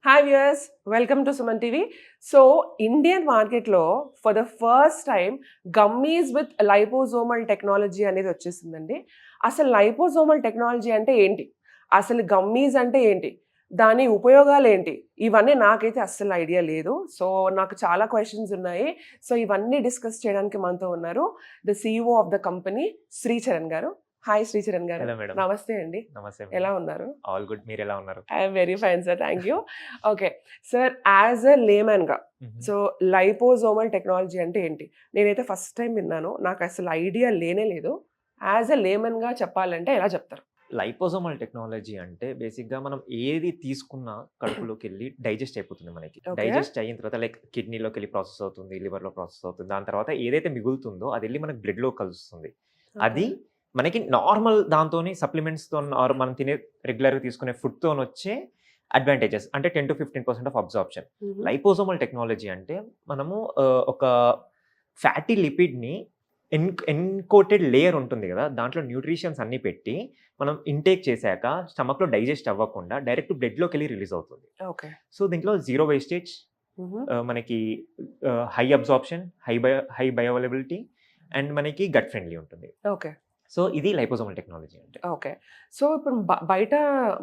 Hi viewers, welcome to Suman TV. So Indian మార్కెట్లో for the first time gummies with liposomal technology అనేది వచ్చేసిందండి. అసలు liposomal technology అంటే ఏంటి, అసలు గమ్మీస్ అంటే ఏంటి, దాని ఉపయోగాలు ఏంటి, ఇవన్నీ నాకైతే అస్సలు ఐడియా లేదు. సో నాకు చాలా క్వశ్చన్స్ ఉన్నాయి. సో ఇవన్నీ డిస్కస్ చేయడానికి మనతో ఉన్నారు the CEO of the company Sricharan గారు. హాయ్ శ్రీచరణ్ గారు. Hello madam. నమస్తే అండి. నమస్తే. ఎలా ఉన్నారు? All good. మీరు ఎలా ఉన్నారు? I'm very fine sir, thank you. Okay sir, as a లేమన్గా, సో లైపోజోమల్ టెక్నాలజీ అంటే ఏంటి? నేనైతే ఫస్ట్ టైం విన్నాను, నాకు అసలు ఐడియా లేనే లేదు. యాజ్ ఎ లేమన్గా చెప్పాలంటే ఎలా చెప్తారు? లైపోజోమల్ టెక్నాలజీ అంటే బేసిక్గా మనం ఏది తీసుకున్నా కడుపులోకి వెళ్ళి డైజెస్ట్ అయిపోతుంది మనకి. డైజెస్ట్ అయిన తర్వాత లైక్ కిడ్నీలోకి వెళ్ళి ప్రాసెస్ అవుతుంది, లివర్లో ప్రాసెస్ అవుతుంది. దాని తర్వాత ఏదైతే మిగులుతుందో అది వెళ్ళి మనకి బ్లడ్లో కలుస్తుంది. అది మనకి నార్మల్ దాంతోని సప్లిమెంట్స్తో మనం తినే రెగ్యులర్గా తీసుకునే ఫుడ్తో వచ్చే అడ్వాంటేజెస్ అంటే 10 to 15% of absorption. Liposomal technology అంటే మనము ఒక ఫ్యాటీ లిపిడ్ని ఎన్కోటెడ్ లేయర్ ఉంటుంది కదా, దాంట్లో న్యూట్రిషన్స్ అన్ని పెట్టి మనం ఇంటేక్ చేశాక స్టమక్లో డైజెస్ట్ అవ్వకుండా డైరెక్ట్ బ్లడ్లోకి వెళ్ళి రిలీజ్ అవుతుంది. ఓకే. సో దీంట్లో జీరో వేస్టేజ్, మనకి హై అబ్జార్ప్షన్, హై బయోఅవైలబిలిటీ అండ్ మనకి గట్ ఫ్రెండ్లీ ఉంటుంది. ఓకే. సో ఇది లైపోజోమల్ టెక్నాలజీ అంటే. ఓకే. సో ఇప్పుడు బయట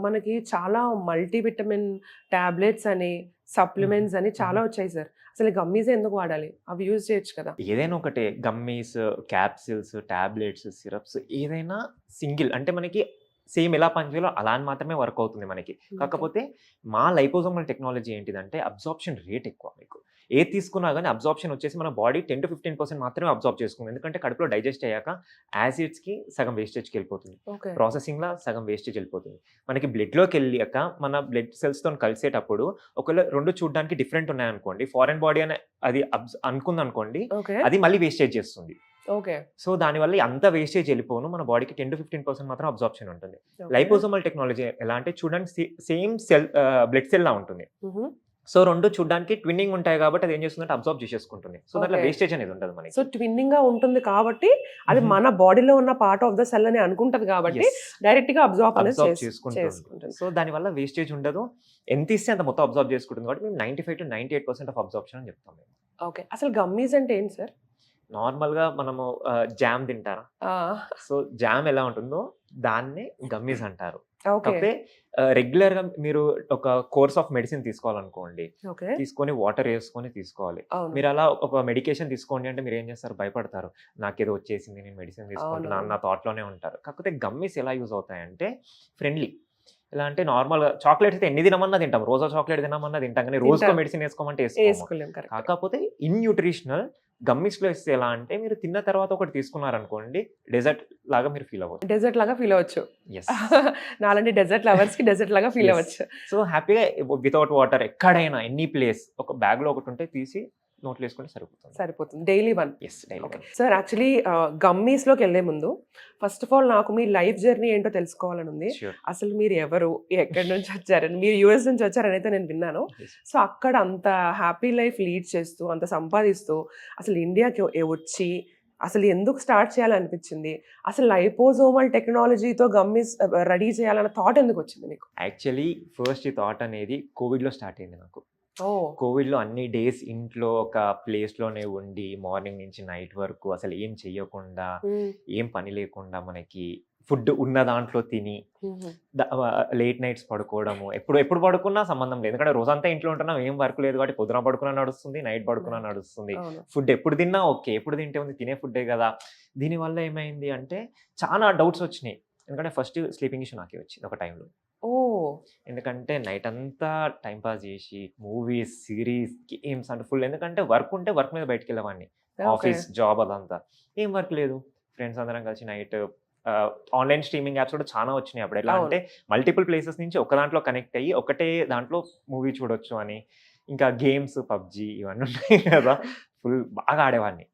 మనకి చాలా మల్టీవిటమిన్ టాబ్లెట్స్ అని, సప్లిమెంట్స్ అని చాలా వచ్చాయి సార్. అసలు గమ్మీస్ ఎందుకు వాడాలి? అవి యూజ్ చేయొచ్చు కదా. ఏదైనా ఒకటే, గమ్మీస్, క్యాప్సిల్స్, టాబ్లెట్స్, సిరప్స్ ఏదైనా సింగిల్ అంటే మనకి సేమ్ ఎలా పనిచేయాలో అలా అని మాత్రమే వర్క్ అవుతుంది మనకి. కాకపోతే మా లైపోజోమల్ టెక్నాలజీ ఏంటిదంటే అబ్జార్ప్షన్ రేట్ ఎక్కువ. మీకు ఏది తీసుకున్నా కానీ అబ్జార్ప్షన్ వచ్చేసి మన బాడీ 10 to 15% మాత్రమే అబ్జార్బ్ చేసుకుంది. ఎందుకంటే కడుపులో డైజెస్ట్ అయ్యాక యాసిడ్స్కి సగం వేస్టేజ్కి వెళ్ళిపోతుంది, ప్రాసెసింగ్లో సగం వేస్టేజ్ వెళ్ళిపోతుంది. మనకి బ్లడ్లోకి వెళ్ళాక మన బ్లడ్ సెల్స్తో కలిసేటప్పుడు ఒకవేళ రెండు చూడడానికి డిఫరెంట్ ఉన్నాయనుకోండి, ఫారెన్ బాడీ అని అది అనుకుందనుకోండి, అది మళ్ళీ వేస్టేజ్ చేస్తుంది. ఓకే. సో దానివల్ల అంత వేస్టేజ్ వెళ్ళిపోను, మన బాడీకి 10 to 15% మాత్రం అబ్జార్ప్షన్ ఉంటుంది. లైపోజోమల్ టెక్నాలజీ ఎలా అంటే చూడడానికి సేమ్ సెల్, బ్లడ్ సెల్ లా ఉంటుంది. సో రెండు చూడడానికి ట్విన్నింగ్ ఉంటాయి కాబట్టి అది ఏం చేస్తుందంటే అబ్జార్బ్ చేసేసుకుంటుంది. సో దాంట్లో వేస్టేజ్ అనేది ఉండదు మనకి. సో ట్విన్నింగ్ గా ఉంటుంది కాబట్టి అది మన బాడీలో ఉన్న పార్ట్ ఆఫ్ ద సెల్ అని అనుకుంటది కాబట్టి డైరెక్ట్ గా అబ్జార్బ్ చేసుకుంటుంది. సో దానివల్ల వేస్టేజ్ ఉండదు. ఎంత ఇస్తే అంత మొత్తం అబ్జార్బ్ చేసుకుంటుంది కాబట్టి మేము 95 to 98% ఆఫ్ అబ్జార్ప్షన్ అని చెప్తాం మేము. ఓకే. అసలు గమ్మీస్ అంటే ఏంటి సార్? నార్మల్గా మనము జామ్ తింటారా, సో జామ్ ఎలా ఉంటుందో దాన్నే గమ్మీస్ అంటారు. కాకపోతే రెగ్యులర్ గా మీరు ఒక కోర్స్ ఆఫ్ మెడిసిన్ తీసుకోవాలనుకోండి, తీసుకొని వాటర్ వేసుకొని తీసుకోవాలి. మీరు అలా ఒక మెడికేషన్ తీసుకోండి అంటే మీరు ఏం చేస్తారు, భయపడతారు, నాకేదో వచ్చేసింది, నేను మెడిసిన్ తీసుకుంటున్నాను నా థాట్ లోనే ఉంటారు. కాకపోతే గమ్మీస్ ఎలా యూజ్ అవుతాయంటే ఫ్రెండ్లీ. ఎలా అంటే నార్మల్గా చాక్లెట్స్ అయితే ఎన్ని తినమన్నా తింటాం, రోజా చాక్లెట్ తినమన్నా తింటాం, కానీ రోజుకో మెడిసిన్ వేసుకోమంటే వేసుకోలేం. కాకపోతే ఇన్ న్యూట్రిషనల్ గమ్మీస్లో ఇస్తే ఎలా అంటే మీరు తిన్న తర్వాత ఒకటి తీసుకున్నారనుకోండి, డెజర్ట్ లాగా మీరు ఫీల్ అవ్వచ్చు. డెజర్ట్ లాగా ఫీల్ అవ్వచ్చు. నాలాంటి డెజర్ట్ లవర్స్ కి డెజర్ట్ లాగా ఫీల్ అవ్వచ్చు. సో హ్యాపీగా వితౌట్ వాటర్ ఎక్కడైనా ఎనీ ప్లేస్ ఒక బ్యాగ్ లో ఒకటి ఉంటే తీసి నోట్లు వేసుకుంటే సరిపోతుంది. Daily one. Daily. Sir actually gummies లోకి వెళ్లే ముందు ఫస్ట్ ఆఫ్ ఆల్ నాకు మీ లైఫ్ జర్నీ ఏంటో తెలుసుకోవాలని ఉంది. అసలు మీరు ఎవరు, ఎక్కడి నుంచి వచ్చారని, మీరు యుఎస్ నుంచి వచ్చారని అయితే నేను విన్నాను. సో అక్కడ అంత హ్యాపీ లైఫ్ లీడ్ చేస్తూ అంత సంపాదిస్తూ అసలు ఇండియాకి వచ్చి అసలు ఎందుకు స్టార్ట్ చేయాలనిపించింది? అసలు లైపోజోమల్ టెక్నాలజీతో గమ్మీస్ రెడీ చేయాలన్న థాట్ ఎందుకు వచ్చింది మీకు? యాక్చువల్లీ ఫస్ట్ ఈ థాట్ అనేది కోవిడ్ లో స్టార్ట్ అయింది నాకు. కోవిడ్ లో అన్ని డేస్ ఇంట్లో ఒక ప్లేస్ లోనే ఉండి మార్నింగ్ నుంచి నైట్ వరకు అసలు ఏం చెయ్యకుండా, ఏం పని లేకుండా, మనకి ఫుడ్ ఉన్న దాంట్లో తిని లేట్ నైట్స్ పడుకోవడము, ఎప్పుడు పడుకున్నా సంబంధం లేదు. ఎందుకంటే రోజంతా ఇంట్లో ఉంటున్నాం, ఏం వర్క్ లేదు కాబట్టి పొద్దున పడుకున్నా నడుస్తుంది, నైట్ పడుకున్నా నడుస్తుంది. ఫుడ్ ఎప్పుడు తిన్నా ఓకే, ఎప్పుడు తింటే ఉంది, తినే ఫుడ్డే కదా. దీనివల్ల ఏమైంది అంటే చాలా డౌట్స్ వచ్చినాయి. ఎందుకంటే ఫస్ట్ స్లీపింగ్ ఇష్యూ నాకే వచ్చింది ఒక టైంలో. ఎందుకంటే నైట్ అంతా టైంపాస్ చేసి మూవీస్, సిరీస్, గేమ్స్ అంటే ఫుల్. ఎందుకంటే వర్క్ ఉంటే వర్క్ మీద బయటకు వెళ్ళేవాడిని, ఆఫీస్ జాబ్ అదంతా. ఏం వర్క్ లేదు, ఫ్రెండ్స్ అందరం కలిసి నైట్ ఆన్లైన్ స్ట్రీమింగ్ యాప్స్ కూడా చాలా వచ్చినాయి అప్పుడు. ఎలా అంటే మల్టిపుల్ ప్లేసెస్ నుంచి ఒక దాంట్లో కనెక్ట్ అయ్యి ఒకటే దాంట్లో మూవీ చూడొచ్చు అని. ఇంకా గేమ్స్, పబ్జి ఇవన్నీ ఉన్నాయి కదా, ఫుల్ బాగా ఆడేవాడిని.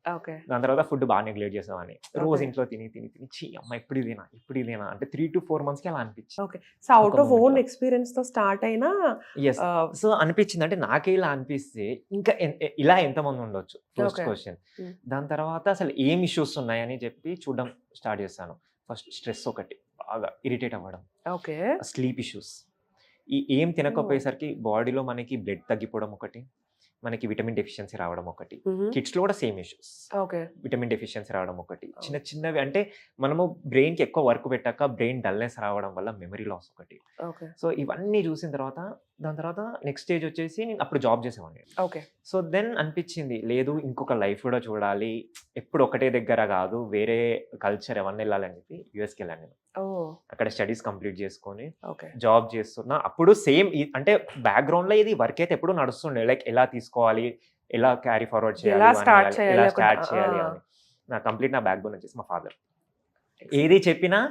దాని తర్వాత ఫుడ్ బాగా నెగ్లెక్ట్ చేసేవాడిని. రోజు ఇంట్లో తిని తిని తిని చి అమ్మ ఇప్పుడు ఇదేనా అంటే 3 to 4 months కి అలా అనిపించింది. So out of own experience తో స్టార్ట్ అయినా సో అనిపించింది. అంటే నాకే ఇలా అనిపిస్తే ఇంకా ఇలా ఎంతమంది ఉండొచ్చు, ఫస్ట్ క్వశ్చన్. దాని తర్వాత అసలు ఏం ఇష్యూస్ ఉన్నాయని చెప్పి చూడడం స్టార్ట్ చేశాను. ఫస్ట్ స్ట్రెస్ ఒకటి, బాగా ఇరిటేట్ అవ్వడం, స్లీప్ ఇష్యూస్, ఏం తినకపోయేసరికి బాడీలో మనకి బ్లడ్ తగ్గిపోవడం ఒకటి, మనకి విటమిన్ డెఫిషియన్సీ రావడం ఒకటి. కిడ్స్‌లో కూడా same issues. Okay. Vitamin deficiency రావడం ఒకటి. చిన్న చిన్నవి అంటే మనము బ్రెయిన్‌కి ఎక్కువ వర్క్ పెట్టాక బ్రెయిన్ డల్‌నెస్ రావడం వల్ల మెమరీ లాస్ ఒకటి. ఓకే. సో ఇవన్నీ చూసిన తర్వాత దాని తర్వాత నెక్స్ట్ స్టేజ్ వచ్చేసి నేను అప్పుడు జాబ్ చేసేవాడిని. ఓకే. సో దెన్ అనిపించింది లేదు ఇంకొక లైఫ్ కూడా చూడాలి. ఎప్పుడు ఒకటే దగ్గర కాదు, వేరే కల్చర్ ఎవరిని వెళ్ళాలని చెప్పి యూఎస్‌కి వెళ్ళాను నేను. ఓహ్! అక్కడ స్టడీస్ కంప్లీట్ చేసుకొని ఓకే. జాబ్ చేస్తున్నా. అప్పుడు సేమ్ అంటే బ్యాక్‌గ్రౌండ్‌లో ఇది వర్క్ అయితే ఎప్పుడూ నడుస్తుండే. లైక్ ఎలా తీసుకోవాలి, ఎలా క్యారీ ఫార్వర్డ్ చేయాలి, ఎలా ఇవన్నీ స్టార్ట్ ఎలా చేయాలి స్టార్ట్ ఆ! చేయాలి అని. నా బ్యాక్‌బోన్ వచ్చేసి మా ఫాదర్. ఏది చెప్పినా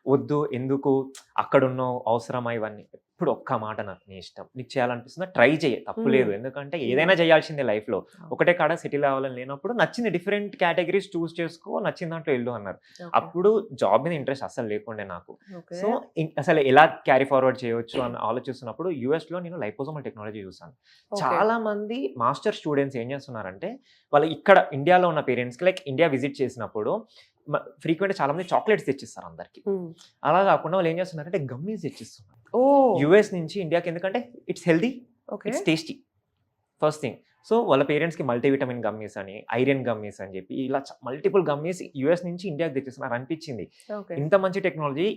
వద్దు, ఎందుకు, అక్కడున్నావు, అవసరమా ఇవన్నీ. ఎప్పుడు ఒక్క మాట నాకు నీ ఇష్టం. నీకు చేయాలనిపిస్తుందా ట్రై చెయ్యి, తప్పు లేదు. ఎందుకంటే ఏదైనా చేయాల్సిందే లైఫ్‌లో. ఒకటే కాడ సెటిల్ అవ్వాలని లేనప్పుడు నచ్చింది డిఫరెంట్ కేటగిరీస్ చూస్ చేసుకో, నచ్చిన దాంట్లో వెళ్ళు అన్నారు. ఓకే. అప్పుడు జాబ్ మీద ఇంట్రెస్ట్ అస్సలు లేకుండే నాకు. ఓకే. సో అసలు ఎలా క్యారీ ఫార్వర్డ్ చేయొచ్చు అని ఆలోచిస్తున్నప్పుడు యూఎస్‌లో నేను లైపోజోమల్ టెక్నాలజీ చూసాను. ఓకే. చాలా మంది మాస్టర్ స్టూడెంట్స్ ఏం చేస్తున్నారంటే వాళ్ళు ఇక్కడ ఇండియాలో ఉన్న పేరెంట్స్‌కి లైక్ ఇండియా విజిట్ చేసినప్పుడు ఫ్రీక్వెంట్‌గా చాలా మంది చాక్లెట్స్ తెచ్చిస్తారు అందరికి. హ్మ్. అలా కాకుండా వాళ్ళు ఏం చేస్తున్నారంటే గమ్మీస్ తెచ్చిస్తున్నారు. ఓహ్! యూఎస్ నుంచి ఇండియాకి, ఎందుకంటే it's healthy, okay. It's tasty first thing. So వాళ్ళ పేరెంట్స్‌కి మల్టీవిటమిన్ గమ్మీస్ అని, ఐరన్ గమ్మీస్ అని చెప్పి ఇలా మల్టిపుల్ గమ్మీస్ యూఎస్ నుంచి ఇండియాకి తెచ్చిస్తున్నారు. అనిపించింది ఓకే. ఇంత మంచి టెక్నాలజీ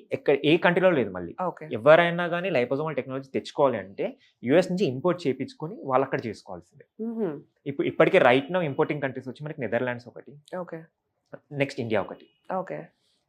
ఏ కంట్రీలో లేదు. మళ్ళీ ఓకే. ఎవరైనా కానీ లైపోజోమల్ టెక్నాలజీ తెచ్చుకోవాలి అంటే యూఎస్ నుంచి ఇంపోర్ట్ చేయించుకొని వాళ్ళు అక్కడ చేసుకోవాల్సిందే. హుహు. ఇప్పటికే రైట్ నౌ ఇంపోర్టింగ్ కంట్రీస్ వచ్చి మనకి నెదర్లాండ్స్ ఒకటి, ఓకే. నెక్స్ట్ ఇండియా ఒకటి. ఓకే.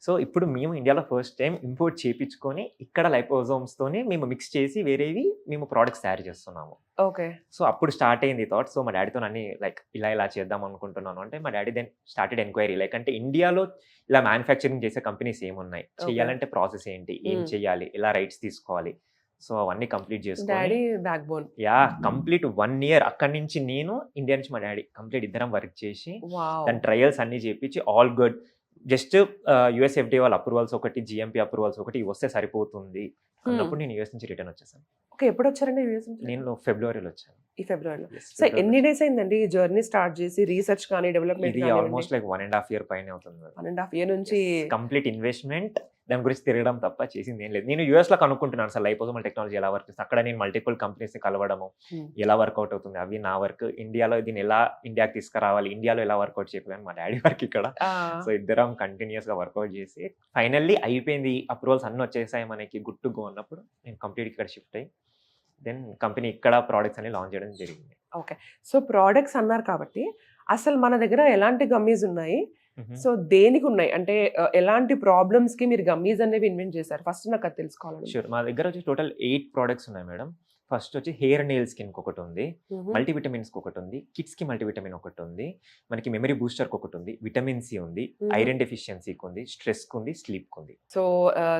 సో ఇప్పుడు మేము ఇండియాలో ఫస్ట్ టైం ఇంపోర్ట్ చేయించుకొని ఇక్కడ లైపోజోమ్స్తోని మేము మిక్స్ చేసి వేరేవి మేము ప్రోడక్ట్స్ తయారు చేస్తున్నాము. ఓకే. సో అప్పుడు స్టార్ట్ అయింది థాట్. సో మా డాడీతో అన్ని లైక్ ఇలా చేద్దాం అనుకుంటున్నాను అంటే మా daddy then started enquiry. Like అంటే ఇండియాలో ఇలా మ్యానుఫ్యాక్చరింగ్ చేసే కంపెనీస్ ఏమున్నాయి, చేయాలంటే ప్రాసెస్ ఏంటి, ఏం చేయాలి, ఎలా రైట్స్ తీసుకోవాలి. సో అవన్నీ కంప్లీట్ చేసుకొని డాడీ బ్యాక్‌బోన్. కంప్లీట్ 1 ఇయర్ అక్కడి నుంచి నేను, ఇండియా నుంచి మా డాడీ కంప్లీట్ ఇద్దరం వర్క్ చేసి వావ్! దాని ట్రయల్స్ అన్ని చేపించి all good. Just US FDA వాళ్ళ అప్రూవల్స్ ఒకటి, జీఎంపీ అప్రూవల్స్ ఒకటి వస్తే సరిపోతుంది అన్నప్పుడు నేను యూఎస్ నుంచి రిటర్న్ వచ్చేసాను. ఓకే. ఎప్పుడొచ్చారండి యూఎస్ నుంచి? నేను ఫిబ్రవరిలో వచ్చాను. ఈ ఫిబ్రవరిలో. Yes, సో ఎన్ని డేస్ అయిందండి ఈ జర్నీ స్టార్ట్ చేసి రీసెర్చ్ కానీ డెవలప్‌మెంట్ ఇది కానివ్వండి? ఆల్మోస్ట్ లైక్ 1.5 ఇయర్ పైనే అవుతుంది. 1.5 ఇయర్ నుంచి కంప్లీట్ ఇన్వెస్ట్మెంట్, దాని గురించి తిరగడం తప్ప చేసింది ఏం లేదు. నేను యూఎస్‌లో కనుక్కుంటున్నాను సార్ లైపోజోమల్ టెక్నాలజీ ఎలా వర్క్ చేస్తుంది. అక్కడ నేను మల్టిపుల్ కంపెనీస్‌ని కలవడము, ఎలా వర్కౌట్ అవుతుంది అవి నా వర్క్. ఇండియాలో దీన్ని ఎలా ఇండియాకి తీసుకురావాలి, ఇండియాలో ఎలా వర్కౌట్ చేయాలని మా డాడీ వర్క్ ఇక్కడ. ఆ! సో ఇద్దరం కంటిన్యూస్‌గా వర్కౌట్ చేసి ఫైనల్లీ అయిపోయింది. అప్రూవల్స్ అన్నీ వచ్చేసాయి మనకి, గుడ్ టు గో అన్నప్పుడు నేను కంప్లీట్ ఇక్కడ షిఫ్ట్ అయ్యి దెన్ కంపెనీ ఇక్కడ ప్రోడక్ట్స్ అన్ని లాంచ్ చేయడం జరిగింది. ఓకే. సో ప్రొడక్ట్స్ అన్నారు కాబట్టి అసలు మన దగ్గర ఎలాంటి గమ్మీస్ ఉన్నాయి? సో దేనికి ఉన్నాయి? అంటే ఎలాంటి ప్రాబ్లమ్స్‌కి మీరు గమ్మీస్ అనేవి ఇన్వెంట్ చేశారు? ఫస్ట్ నాకు అది తెలుసుకోవాలండి. షూర్. మా దగ్గర వచ్చి టోటల్ 8 ప్రోడక్ట్స్ ఉన్నాయి మేడం. ఫస్ట్ వచ్చి హెయిర్ నెయిల్ స్కిన్‌కి ఒకటి ఉంది, మల్టీవిటమిన్స్‌కి ఒకటి ఉంది, కిడ్స్‌కి మల్టీవిటమిన్ ఒకటి ఉంది, మనకి మెమరీ బూస్టర్‌కి ఒకటి ఉంది, విటమిన్ సి ఉంది, ఐరన్ డెఫిషియన్సీకి ఉంది, స్ట్రెస్‌కి ఉంది, స్లీప్‌కి ఉంది. So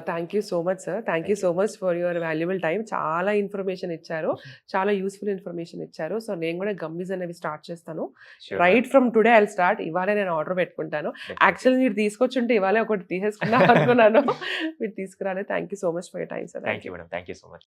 thank you so much sir. Thank you so much for your valuable time. చాలా ఇన్ఫర్మేషన్ ఇచ్చారు. చాలా యూస్ఫుల్ ఇన్ఫర్మేషన్ ఇచ్చారు. సో నేను కూడా గమ్మీస్ అనేవి స్టార్ట్ చేస్తాను. Right from today I'll start. ఇవాళే నేను ఆర్డర్ పెట్టుకుంటాను. యాక్చువల్లీ మీరు తీసుకొచ్చుంటే ఇవాళే ఒకటి తీసేసుకుందాం అనుకున్నాను. మీరు తీసుకురాలేదు. Thank you so much for your time sir. Thank you madam. Thank you so much.